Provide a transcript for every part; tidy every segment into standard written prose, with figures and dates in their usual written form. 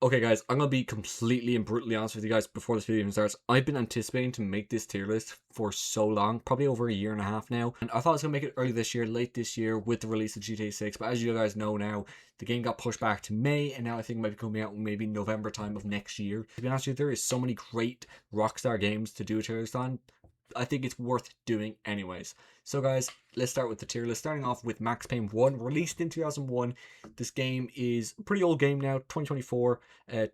Okay guys, I'm gonna be completely and brutally honest with you guys before this video even starts. I've been anticipating to make this tier list for so long, probably over a year and a half now. And I thought I was gonna make it early this year, late this year with the release of GTA 6. But as you guys know now, the game got pushed back to May, and now I think it might be coming out maybe November time of next year. To be honest with you, there is so many great Rockstar games to do a tier list on. I think it's worth doing anyways. So guys, let's start with the tier list. Starting off with Max Payne 1, released in 2001. This game is a pretty old game now, 2024.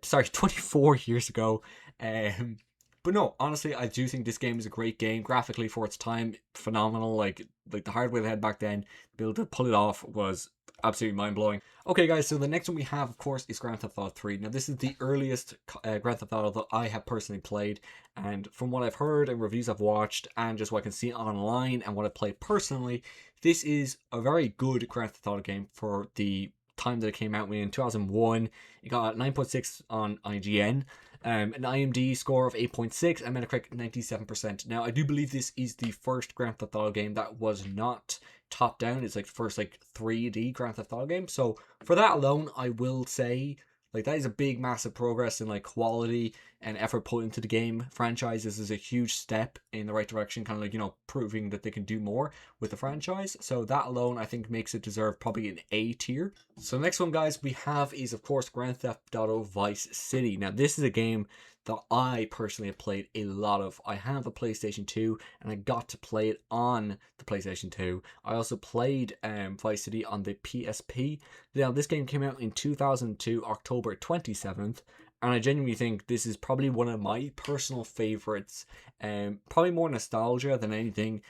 Sorry, 24 years ago. Um, but no, honestly, I do think this game is a great game. Graphically for its time, phenomenal. Like the hardware they had back then, to be able to pull it off was absolutely mind-blowing. Okay guys, so the next one we have, of course, is Grand Theft Auto 3. Now this is the earliest Grand Theft Auto that I have personally played, and from what I've heard and reviews I've watched and just what I can see online and what I've played personally, this is a very good Grand Theft Auto game for the time that it came out in 2001. It got 9.6 on IGN, an IMDb score of 8.6, and Metacritic 97%. Now I do believe this is the first Grand Theft Auto game that was not top down. It's like the first like 3D Grand Theft Auto game. So for that alone, I will say like that is a big massive progress in like quality and effort put into the game franchise. This is a huge step in the right direction, kind of like, you know, proving that they can do more with the franchise. So that alone I think makes it deserve probably an A tier. So the next one guys we have is of course Grand Theft Auto Vice City. Now this is a game that I personally have played a lot of. I have a PlayStation 2 and I got to play it on the PlayStation 2. I also played Vice City on the PSP. Now this game came out in 2002, October 27th, and I genuinely think this is probably one of my personal favorites. Probably more nostalgia than anything.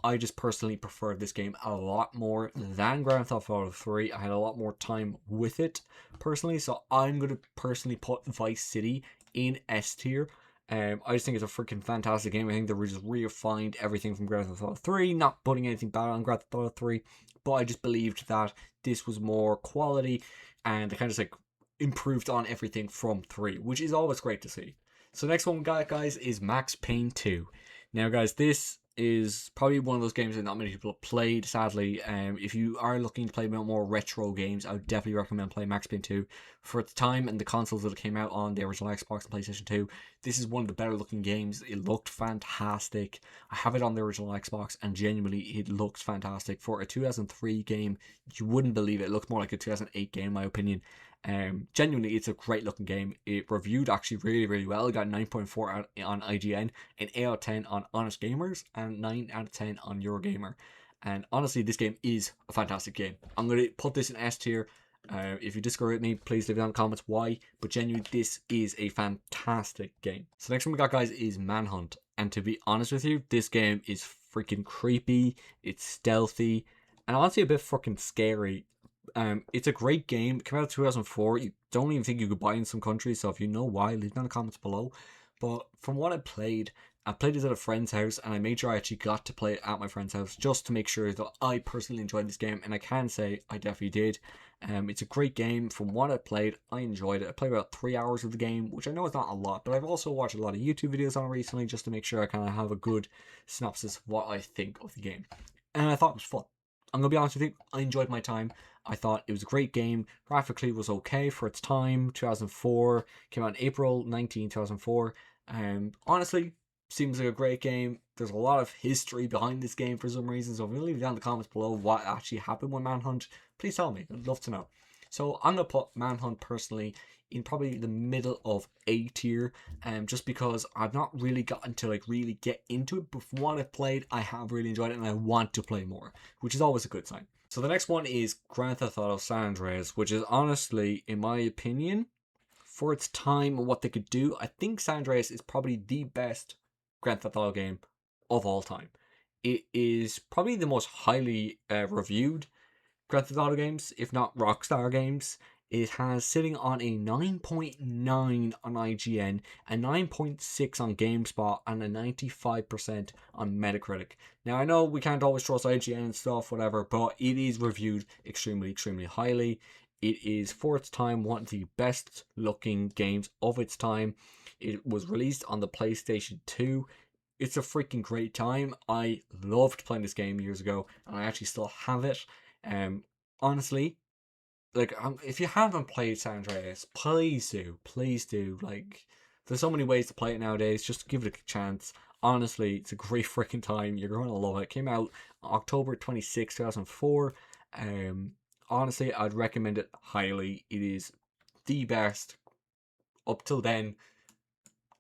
I just personally prefer this game a lot more than Grand Theft Auto 3. I had a lot more time with it personally, so I'm going to personally put Vice City in S tier. I just think it's a freaking fantastic game. I think they just refined everything from Grand Theft Auto 3, not putting anything bad on Grand Theft Auto 3, but I just believed that this was more quality and they kind of just like improved on everything from 3, which is always great to see. So next one we got guys is Max Payne 2. Now guys, this is probably one of those games that not many people have played, sadly. If you are looking to play more retro games, I would definitely recommend playing Max Payne 2. For its time and the consoles that it came out on, the original Xbox and PlayStation 2, this is one of the better looking games. It looked fantastic. I have it on the original Xbox and genuinely it looks fantastic. For a 2003 game, you wouldn't believe it. It looked more like a 2008 game in my opinion. Genuinely, it's a great looking game. It reviewed actually really, really well. It got 9.4 on IGN, an 8 out of 10 on Honest Gamers, and 9 out of 10 on Eurogamer. And honestly, this game is a fantastic game. I'm going to put this in S tier. If you disagree with me, please leave it in the comments why. But genuinely, this is a fantastic game. So next one we got, guys, is Manhunt. And to be honest with you, this game is freaking creepy. It's stealthy, and honestly a bit fucking scary. It's a great game. It came out in 2004. You don't even think you could buy it in some countries. So if you know why, leave it in the comments below. But from what I played this at a friend's house, and I made sure I actually got to play it at my friend's house just to make sure that I personally enjoyed this game. And I can say I definitely did. It's a great game. From what I played, I enjoyed it. I played about 3 hours of the game, which I know is not a lot, but I've also watched a lot of YouTube videos on it recently just to make sure I kind of have a good synopsis of what I think of the game. And I thought it was fun. I'm going to be honest with you, I enjoyed my time. I thought it was a great game. Graphically was okay for its time. 2004, came out in April 2004. Honestly, seems like a great game. There's a lot of history behind this game for some reason. So if you leave down in the comments below what actually happened with Manhunt, please tell me. I'd love to know. So I'm going to put Manhunt personally in probably the middle of A tier, just because I've not really gotten to like really get into it, but from what I've played, I have really enjoyed it and I want to play more, which is always a good sign. So the next one is Grand Theft Auto San Andreas, which is honestly, in my opinion, for its time and what they could do, I think San Andreas is probably the best Grand Theft Auto game of all time. It is probably the most highly reviewed Grand Theft Auto games, if not Rockstar games. It has sitting on a 9.9 on IGN, a 9.6 on GameSpot, and a 95% on Metacritic. Now, I know we can't always trust IGN and stuff, whatever, but it is reviewed extremely, extremely highly. It is, for its time, one of the best looking games of its time. It was released on the PlayStation 2. It's a freaking great time. I loved playing this game years ago, and I actually still have it. Honestly, like, if you haven't played San Andreas, please do. Like, there's so many ways to play it nowadays. Just give it a chance. Honestly, it's a great freaking time. You're going to love it. It came out October 26, 2004. Um, Honestly, I'd recommend it highly. It is the best up till then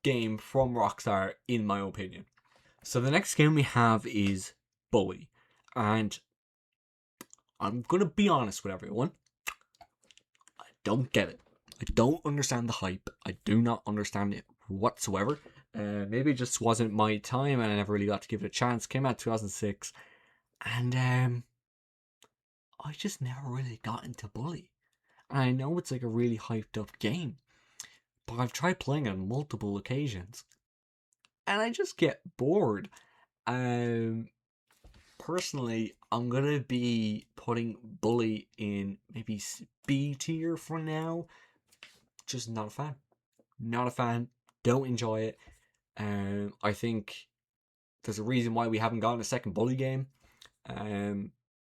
game from Rockstar, in my opinion. So the next game we have is Bully, and I'm gonna be honest with everyone. I don't get it. I don't understand the hype. I do not understand it whatsoever. Maybe it just wasn't my time, and I never really got to give it a chance. Came out 2006, and I just never really got into Bully. And I know it's like a really hyped up game, but I've tried playing it on multiple occasions, and I just get bored. Um, Personally, I'm gonna be putting Bully in maybe B tier for now. Just not a fan. Not a fan. Don't enjoy it. I think there's a reason why we haven't gotten a second Bully game.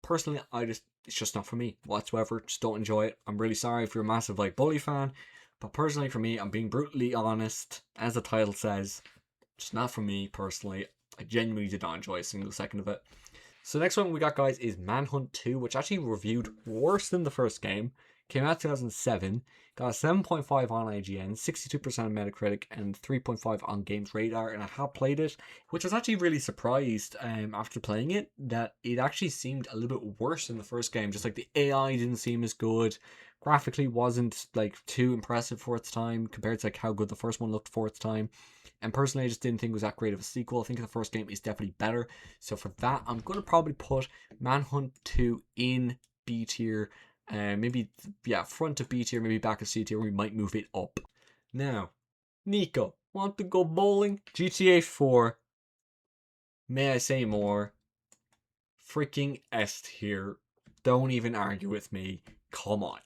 Personally, it's just not for me whatsoever. Just don't enjoy it. I'm really sorry if you're a massive like Bully fan, but personally for me, I'm being brutally honest. As the title says, just not for me personally. I genuinely did not enjoy a single second of it. So the next one we got, guys, is Manhunt 2, which actually reviewed worse than the first game. Came out 2007, got a 7.5 on IGN, 62% on Metacritic, and 3.5 on Games Radar. And I have played it, which I was actually really surprised after playing it, that it actually seemed a little bit worse than the first game. Just like the AI didn't seem as good. Graphically wasn't like too impressive for its time compared to like how good the first one looked for its time. And personally, I just didn't think it was that great of a sequel. I think the first game is definitely better. So for that, I'm going to probably put Manhunt 2 in B tier. Maybe, yeah, front of B tier, maybe back of C tier. We might move it up. Now, Nico, want to go bowling? GTA 4. May I say more? Freaking S tier. Don't even argue with me. Come on.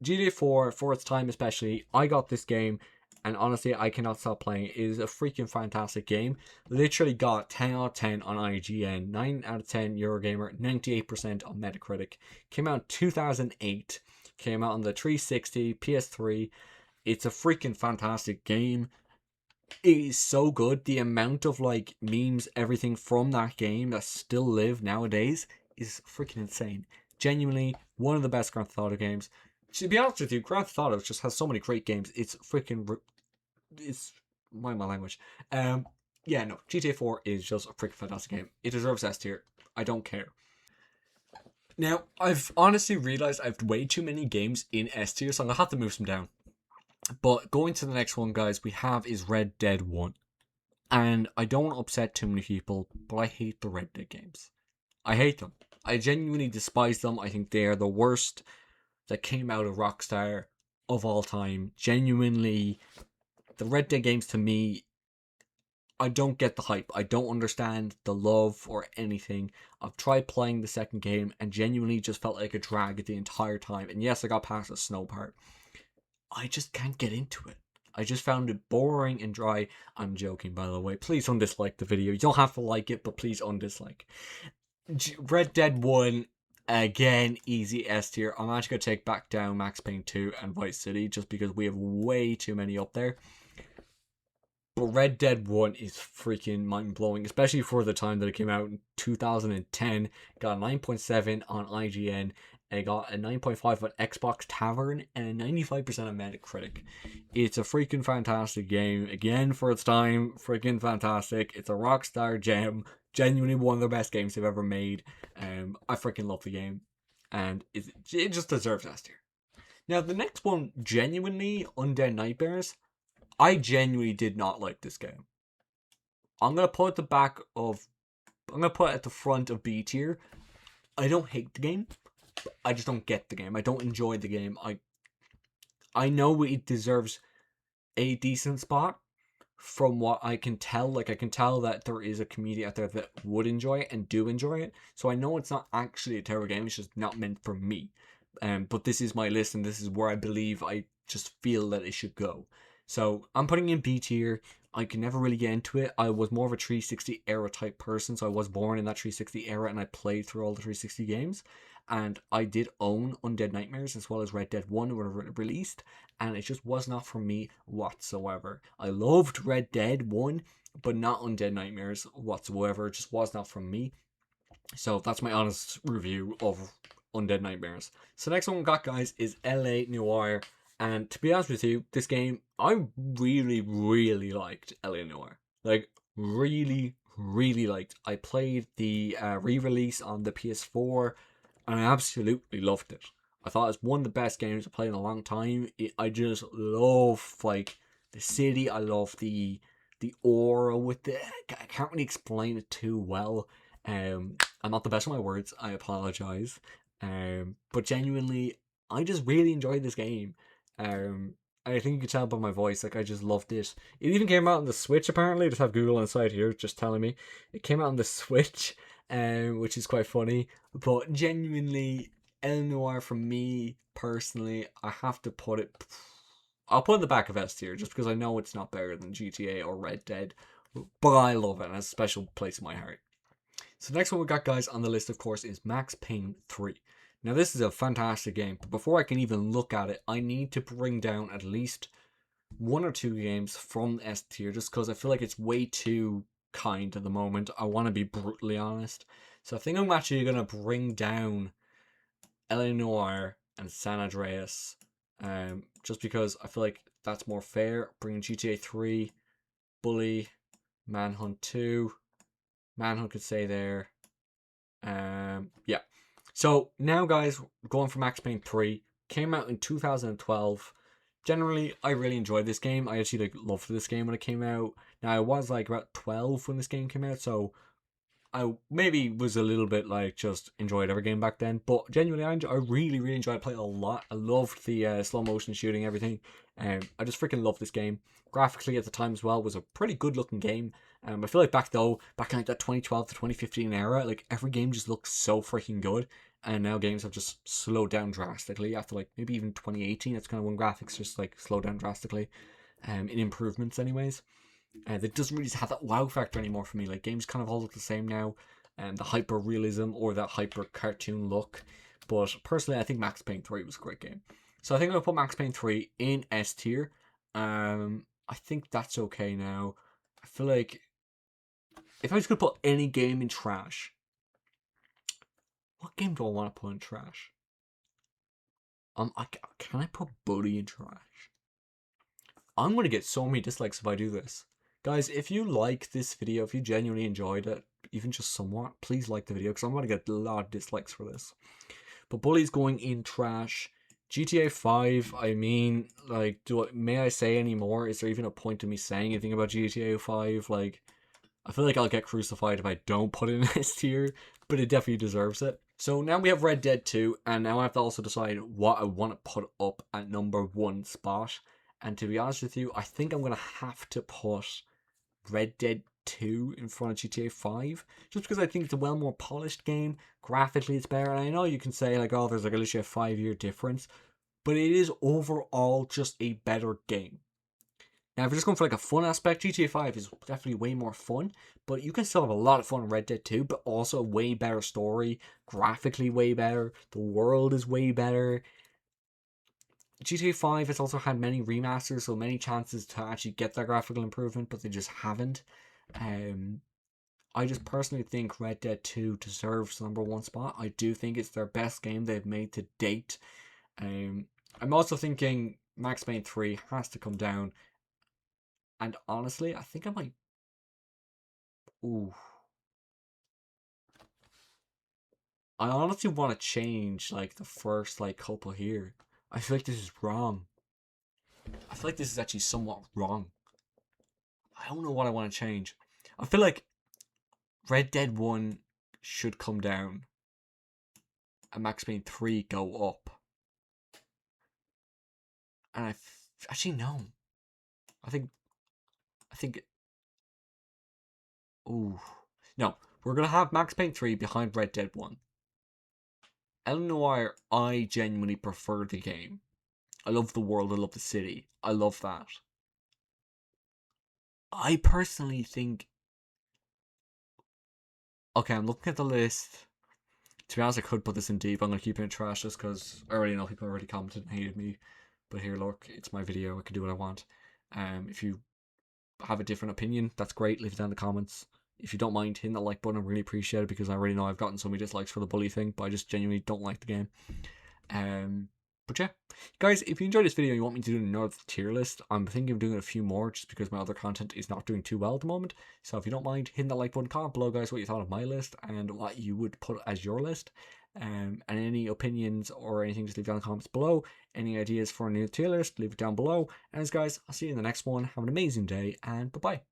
GTA 4, for its time especially, I got this game, and honestly, I cannot stop playing. It is a freaking fantastic game. Literally got 10 out of 10 on IGN, 9 out of 10 Eurogamer, 98% on Metacritic. Came out in 2008. Came out on the 360, PS3. It's a freaking fantastic game. It is so good. The amount of like memes, everything from that game that still live nowadays is freaking insane. Genuinely one of the best Grand Theft Auto games. To be honest with you, Grand Theft Auto just has so many great games. It's freaking, it's mind my language. Yeah, no, GTA 4 is just a freaking fantastic game. It deserves S tier. I don't care. Now, I've honestly realized I have way too many games in S tier, so I'm gonna have to move some down. But going to the next one, guys, we have is Red Dead 1. And I don't want to upset too many people, but I hate the Red Dead games. I hate them. I genuinely despise them. I think they are the worst that came out of Rockstar of all time. Genuinely, the Red Dead games to me, I don't get the hype. I don't understand the love or anything. I've tried playing the second game and genuinely just felt like a drag the entire time. And yes, I got past the snow part. I just can't get into it. I just found it boring and dry. I'm joking, by the way. Please undislike the video. You don't have to like it, but please undislike. Red Dead 1, again, easy S tier. I'm actually going to take back down Max Payne 2 and Vice City just because we have way too many up there. But Red Dead 1 is freaking mind-blowing, especially for the time that it came out in 2010. Got a 9.7 on IGN. I got a 9.5 on Xbox Tavern and a 95% on Metacritic. It's a freaking fantastic game. Again, for its time, freaking fantastic. It's a Rockstar gem. Genuinely one of the best games they've ever made. I freaking love the game. And it just deserves S tier. Now, the next one, genuinely, Undead Nightmares. I genuinely did not like this game. I'm going to put it at the front of B tier. I don't hate the game. I just don't get the game. I don't enjoy the game. I know it deserves a decent spot from what I can tell. Like, I can tell that there is a community out there that would enjoy it and do enjoy it. So I know it's not actually a terrible game. It's just not meant for me. But this is my list, and this is where I believe I just feel that it should go. So I'm putting in B tier. I can never really get into it. I was more of a 360 era type person, so I was born in that 360 era, and I played through all the 360 games. and I did own Undead Nightmares as well as Red Dead 1 when it released, and it just was not for me whatsoever. I loved Red Dead 1, but not Undead Nightmares whatsoever. It just was not for me. So that's my honest review of Undead Nightmares. So next one we got, guys, is LA Noire. And to be honest with you, this game, I really, really liked LA Noire. Like, really, really liked. I played the re-release on the PS4, and I absolutely loved it. I thought it was one of the best games I played in a long time. I just love, like, the city. I love the aura with it. I can't really explain it too well. I'm not the best with my words. I apologize. But genuinely, I just really enjoyed this game. I think you can tell by my voice, like I just loved it. It even came out on the Switch. Apparently, I just have Google on the side here, just telling me it came out on the Switch, which is quite funny. But genuinely, El Noir for me personally, I have to put it. I'll put it in the back of S tier just because I know it's not better than GTA or Red Dead, but I love it and it has a special place in my heart. So the next one we got, guys, on the list, of course, is Max Payne 3. Now, this is a fantastic game, but before I can even look at it, I need to bring down at least one or two games from S tier, just because I feel like it's way too kind at the moment. I want to be brutally honest. So I think I'm actually going to bring down LA Noire and San Andreas, just because I feel like that's more fair. Bringing GTA 3, Bully, Manhunt 2, Manhunt could stay there. Yeah. So now, guys, going for Max Payne 3. Came out in 2012. Generally, I really enjoyed this game. I actually loved this game when it came out. Now, I was like about 12 when this game came out, so I maybe was a little bit like just enjoyed every game back then, but genuinely I really really enjoyed playing a lot. I loved the slow motion shooting, everything. I just freaking loved this game. Graphically at the time as well was a pretty good looking game. I feel like back in like that 2012 to 2015 era, like every game just looked so freaking good, and now games have just slowed down drastically after like maybe even 2018. That's kind of when graphics just like slowed down drastically, in improvements anyways. That doesn't really have that wow factor anymore for me. Like games kind of all look the same now, and the hyper realism or that hyper cartoon look. But personally, I think Max Payne 3 was a great game. So I think I'm gonna put Max Payne 3 in S tier. I think that's okay now. I feel like if I was gonna put any game in trash, what game do I want to put in trash? Can I put Bully in trash? I'm gonna get so many dislikes if I do this. Guys, if you like this video, if you genuinely enjoyed it, even just somewhat, please like the video because I'm gonna get a lot of dislikes for this. But Bully's going in trash. GTA 5, I mean, like, may I say any more? Is there even a point to me saying anything about GTA 5? Like, I feel like I'll get crucified if I don't put it in this tier, but it definitely deserves it. So now we have Red Dead 2, and now I have to also decide what I want to put up at number 1 spot. And to be honest with you, I think I'm going to have to put Red Dead 2 in front of GTA 5, just because I think it's a well more polished game. Graphically, it's better. And I know you can say, like, oh, there's like literally a 5-year difference, but it is overall just a better game. Now, if you're just going for like a fun aspect, GTA 5 is definitely way more fun, but you can still have a lot of fun in Red Dead 2, but also a way better story, graphically way better, the world is way better. GTA 5 has also had many remasters, so many chances to actually get that graphical improvement, but they just haven't. I just personally think Red Dead 2 deserves the number 1 spot. I do think it's their best game they've made to date. I'm also thinking Max Payne 3 has to come down. And honestly, I think I might. Ooh. I honestly want to change like the first like couple here. I feel like this is wrong. I feel like this is actually somewhat wrong. I don't know what I want to change. I feel like Red Dead 1 should come down and Max Payne 3 go up. And actually no. I think ooh. No, we're gonna have Max Payne 3 behind Red Dead 1. El Noir, I genuinely prefer the game. I love the world, I love the city. I love that. I personally think. Okay, I'm looking at the list. To be honest, I could put this in deep. I'm going to keep it in trash just because I already know people already commented and hated me. But here, look, it's my video. I can do what I want. If you have a different opinion, that's great. Leave it down in the comments. If you don't mind hitting that like button, I really appreciate it, because I already know I've gotten so many dislikes for the bully thing, but I just genuinely don't like the game. But yeah, guys, if you enjoyed this video and you want me to do another tier list, I'm thinking of doing a few more just because my other content is not doing too well at the moment. So if you don't mind hitting that like button, comment below, guys, what you thought of my list and what you would put as your list. And any opinions or anything, just leave down in the comments below. Any ideas for a new tier list, leave it down below. And as guys, I'll see you in the next one. Have an amazing day, and bye-bye.